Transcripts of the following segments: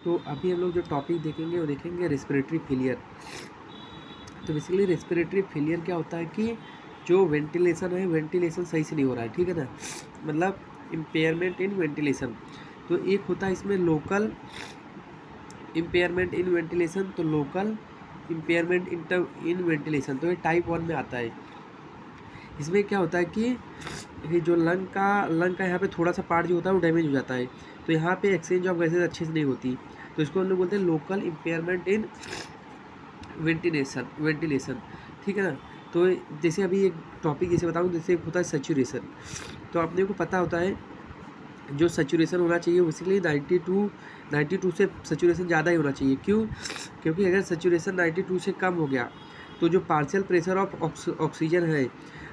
तो अभी हम लोग जो टॉपिक देखेंगे वो देखेंगे रेस्पिरेटरी फेलियर। तो बेसिकली रेस्पिरेटरी फेलियर क्या होता है कि जो वेंटिलेशन है, वेंटिलेशन सही से नहीं हो रहा है, ठीक है ना, मतलब इम्पेयरमेंट इन वेंटिलेशन। तो एक होता है इसमें लोकल इम्पेयरमेंट इन वेंटिलेशन, तो लोकल इम्पेयरमेंट इन वेंटिलेशन, तो ये टाइप 1 में आता है। इसमें क्या होता है कि ये जो लंग का यहाँ पे थोड़ा सा पार्ट जो होता है वो डैमेज हो जाता है, तो यहाँ पे एक्सचेंज ऑफ गैसेज अच्छे से नहीं होती, तो इसको हम लोग बोलते हैं लोकल इम्पेयरमेंट इन वेंटिलेशन, ठीक है ना। तो जैसे अभी एक टॉपिक जैसे बताऊँ, जैसे एक होता है सैचुरेशन। तो अपने को पता होता है जो सैचुरेशन होना चाहिए बेसिकली 92 से सैचुरेशन ज़्यादा ही होना चाहिए। क्यों? क्योंकि अगर सैचुरेशन 92 से कम हो गया तो जो पार्शियल प्रेशर ऑफ ऑक्सीजन है,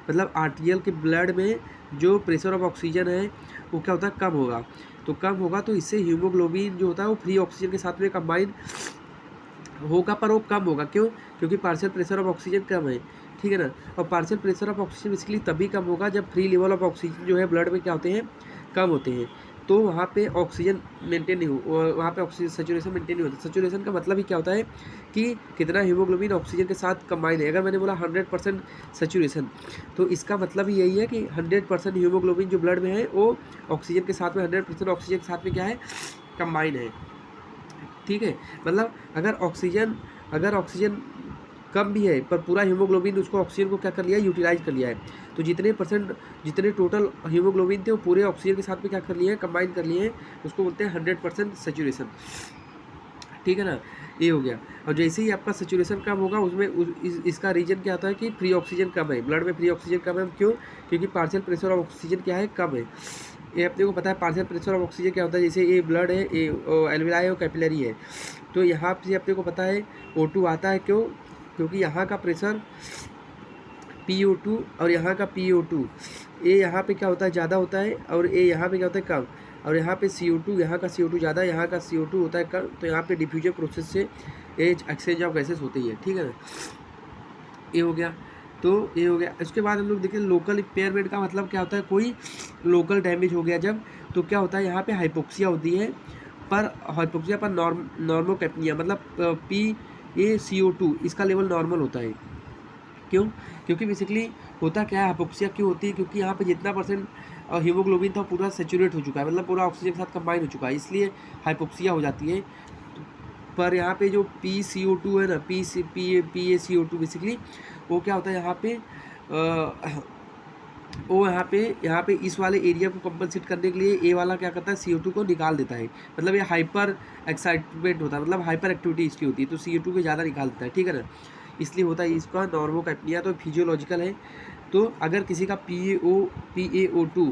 मतलब आर्टीरियल के ब्लड में जो प्रेशर ऑफ ऑक्सीजन है वो क्या होता है, कम होगा। तो कम होगा तो इससे हीमोग्लोबिन जो होता है वो फ्री ऑक्सीजन के साथ में कंबाइन होगा, पर वो कम होगा। क्यों? क्योंकि पार्शियल प्रेशर ऑफ ऑक्सीजन कम है, ठीक है ना। और partial pressure of oxygen basically तभी कम होगा जब फ्री लेवल ऑफ ऑक्सीजन जो है ब्लड में क्या होते हैं, कम होते हैं। तो वहाँ पे ऑक्सीजन मेंटेन नहीं हो, वहाँ पे ऑक्सीजन सैचुरेशन मेंटेन नहीं होता। सैचुरेशन का मतलब ही क्या होता है कि कितना हीमोग्लोबिन ऑक्सीजन के साथ कंबाइन है। अगर मैंने बोला 100% सैचुरेशन, तो इसका मतलब ही यही है कि 100% हीमोग्लोबिन जो ब्लड में है वो ऑक्सीजन के साथ में 100% ऑक्सीजन के साथ में क्या है, कंबाइन है, ठीक है। मतलब अगर ऑक्सीजन कम भी है पर पूरा हीमोग्लोबिन उसको ऑक्सीजन को क्या कर लिया है, यूटिलाइज कर लिया है। तो जितने टोटल हीमोग्लोबिन थे वो पूरे ऑक्सीजन के साथ में क्या कर लिए हैं, कंबाइन कर लिए हैं, उसको बोलते हैं 100% सैचुरेशन, ठीक है ना। ये हो गया। और जैसे ही आपका सैचुरेशन कम होगा उसमें इसका रीजन क्या होता है कि फ्री ऑक्सीजन कम है, ब्लड में फ्री ऑक्सीजन कम है। क्यों? क्योंकि पार्शियल प्रेशर ऑफ ऑक्सीजन क्या है, कम है। ये अपने को पता है पार्शियल प्रेशर ऑफ ऑक्सीजन क्या होता है। जैसे ये ब्लड है, ये एल्विलाई और कैपिलरी है, तो यहाँ से अपने को पता है O2 आता है। क्यों? क्योंकि यहाँ का प्रेशर PO2 और यहाँ का PO2, ये यहाँ पे क्या होता है, ज़्यादा होता है, और ये यहाँ पे क्या होता है, कम। और यहाँ पे CO2, यहाँ का CO2 ज़्यादा, यहाँ का CO2 होता है कम। तो यहाँ पे डिफ्यूजन प्रोसेस से ये एक्सचेंज ऑफ गैसेस होती है, ठीक है ना। ये हो गया। तो ये हो गया। इसके बाद हम लोग देखें लोकल इम्पेयरमेंट का मतलब क्या होता है, कोई लोकल डैमेज हो गया जब, तो क्या होता है, यहाँ पे हाइपोक्सिया होती है, पर हाइपोक्सिया पर नॉर्मोकैप्निया, मतलब PaCO2 इसका लेवल नॉर्मल होता है। क्यों? क्योंकि बेसिकली होता क्या है, हाइपोक्सिया क्यों होती है, क्योंकि यहाँ पे जितना परसेंट हीमोग्लोबिन था पूरा सेचुरेट हो चुका है, मतलब पूरा ऑक्सीजन के साथ कंबाइन हो चुका है, इसलिए हाइपोक्सिया हो जाती है। पर यहाँ पे जो PaCO2 है ना, PaCO2 बेसिकली वो क्या होता है, यहाँ पे वो यहाँ पे इस वाले एरिया को कंपनसेट करने के लिए ए वाला क्या करता है, CO2 को निकाल देता है। मतलब ये हाइपर एक्साइटमेंट होता है, मतलब हाइपर एक्टिविटी इसकी होती है, तो CO2 को ज़्यादा निकाल देता है, ठीक है ना। इसलिए होता है इसका नॉर्मोकैप्निया। तो फिजियोलॉजिकल है। तो अगर किसी का PaO2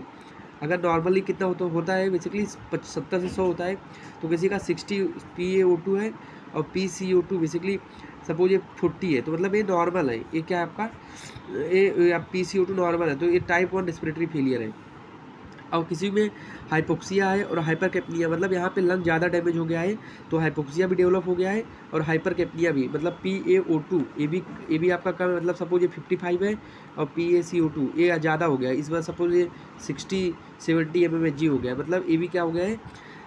अगर नॉर्मली कितना होता है बेसिकली 70 से 100 होता है, तो किसी का 60 PaO2 है और PaCO2 बेसिकली सपोज ये 40 है, तो मतलब ये नॉर्मल है। ये क्या है आपका, ये PaCO2 नॉर्मल है, तो ये टाइप 1 रेस्पिरेटरी फेलियर है। और किसी में हाइपोक्सिया है और हाइपरकैप्निया, मतलब यहाँ पे लंग ज़्यादा डैमेज हो गया है तो हाइपोक्सिया भी डेवलप हो गया है, और हाइपरकैप्निया भी, मतलब PaO2 ये भी आपका कम है, मतलब सपोज ये 55 है और PaCO2 ये ज़्यादा हो गया है, इस बार सपोज ये 60-70 mmHg हो गया है, मतलब ये भी क्या हो गया है,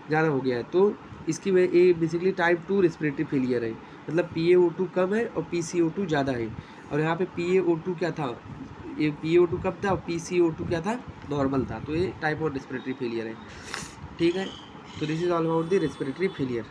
ज़्यादा हो गया है। तो इसकी वजह ये बेसिकली टाइप 2 रेस्पिरेटरी फेलियर है, मतलब PaO2 कम है और PaCO2 ज़्यादा है। और यहाँ पे PaO2 क्या था, ये PaO2 कम था और PaCO2 क्या था, नॉर्मल था। तो ये टाइप 1 रेस्पिरेटरी फेलियर है, ठीक है। तो this is all about the respiratory failure.